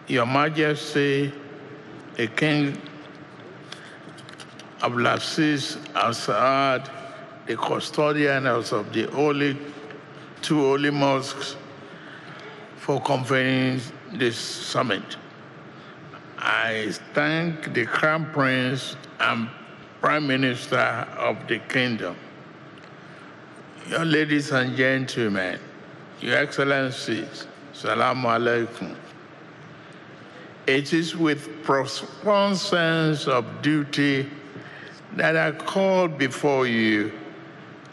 Your Majesty, the King Abdulaziz Al-Saad, the custodians of the two holy mosques, for convening this summit. I thank the Crown Prince and Prime Minister of the Kingdom. Your ladies and gentlemen, Your Excellencies, Salamu Alaikum. It is with profound sense of duty that I call before you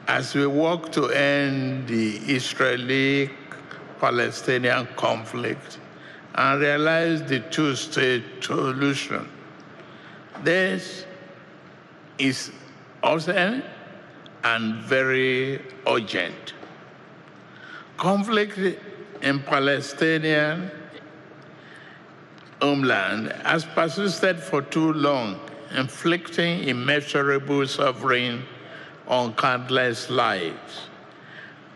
as we work to end the Israeli-Palestinian conflict and realize the two-state solution. This is urgent and very urgent. Conflict in Palestinian homeland has persisted for too long, inflicting immeasurable suffering on countless lives.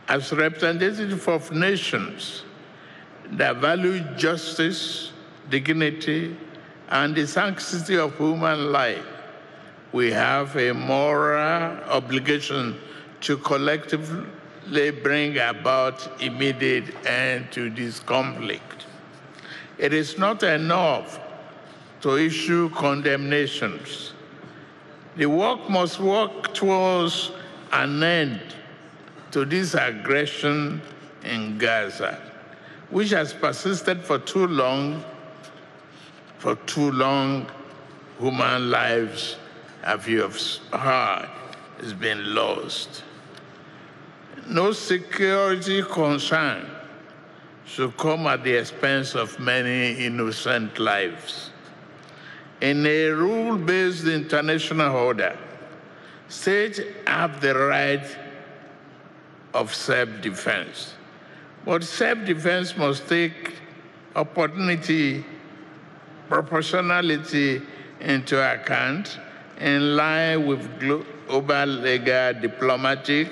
As representative of nations that value justice, dignity, and the sanctity of human life, we have a moral obligation to collectively bring about immediate end to this conflict. It is not enough to issue condemnations. The work must work towards an end to this aggression in Gaza, which has persisted for too long. For too long, human lives, as you have heard, has been lost. No security concern should come at the expense of many innocent lives. In a rule-based international order, states have the right of self-defense. But self-defense must take opportunity, proportionality into account in line with global legal, diplomatic,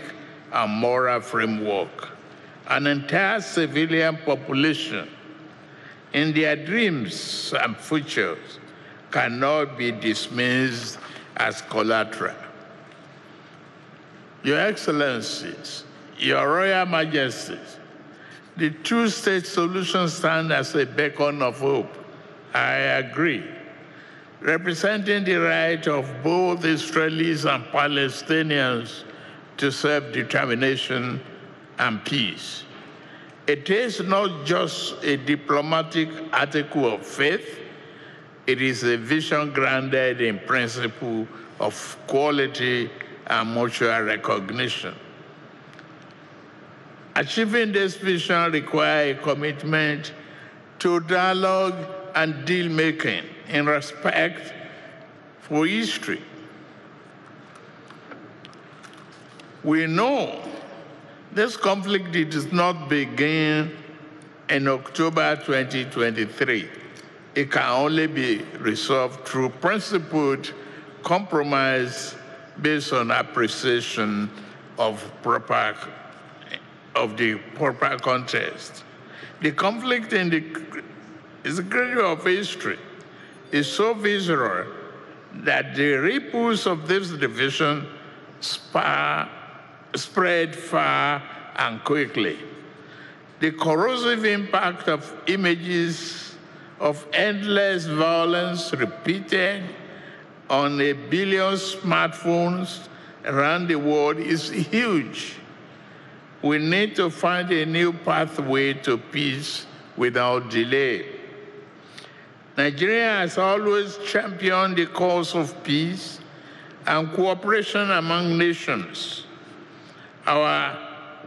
and moral framework. An entire civilian population in their dreams and futures cannot be dismissed as collateral. Your Excellencies, Your Royal Majesties, the two-state solution stands as a beacon of hope. I agree, representing the right of both Israelis and Palestinians to self-determination and peace. It is not just a diplomatic article of faith, it is a vision grounded in principle of quality and mutual recognition. Achieving this vision requires a commitment to dialogue and deal-making in respect for history. We know this conflict did not begin in October 2023. It can only be resolved through principled compromise based on appreciation of the proper context. The conflict in the cradle of history is so visceral that the ripples of this division spread far and quickly. The corrosive impact of images of endless violence repeated on a billion smartphones around the world is huge. We need to find a new pathway to peace without delay. Nigeria has always championed the cause of peace and cooperation among nations. Our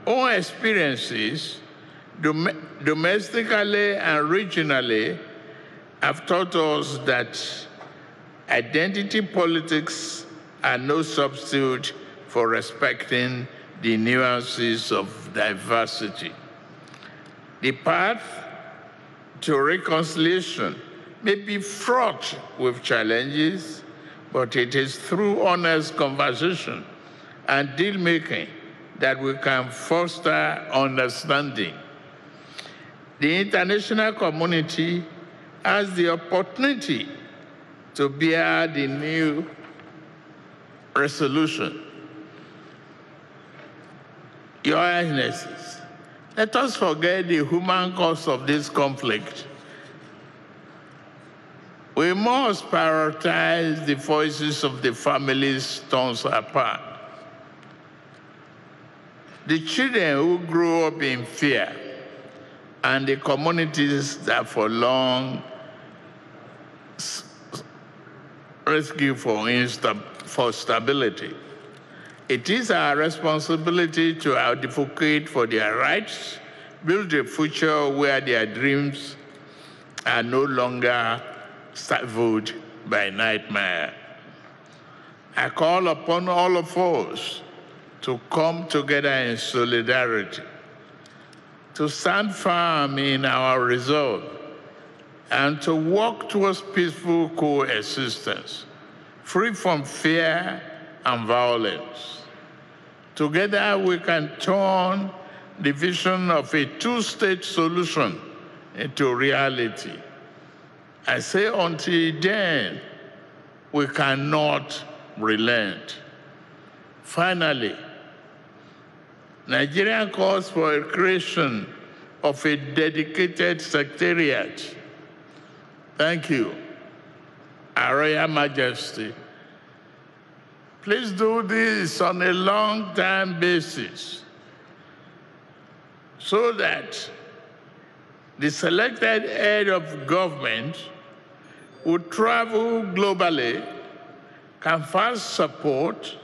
own experiences, domestically and regionally, have taught us that identity politics are no substitute for respecting the nuances of diversity. The path to reconciliation may be fraught with challenges, but it is through honest conversation and deal-making that we can foster understanding. The international community has the opportunity to bear the new resolution. Your Highnesses, let us forget the human cost of this conflict. We must prioritize the voices of the families torn apart. The children who grew up in fear and the communities that for long rescue for stability. It is our responsibility to advocate for their rights, build a future where their dreams are no longer stifled by nightmare. I call upon all of us to come together in solidarity, to stand firm in our resolve, and to work towards peaceful coexistence, free from fear and violence. Together we can turn the vision of a two-state solution into reality. I say until then, we cannot relent. Finally, Nigeria calls for a creation of a dedicated secretariat. Thank you, Our Royal Majesty. Please do this on a long-term basis so that the selected head of government who travel globally can first support,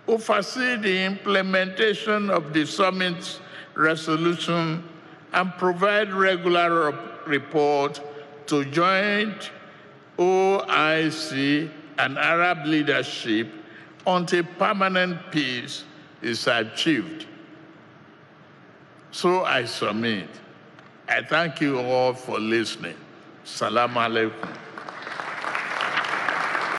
oversee the implementation of the summit's resolution, and provide regular report to joint OIC and Arab leadership until permanent peace is achieved. So I submit. I thank you all for listening. Salam alaikum.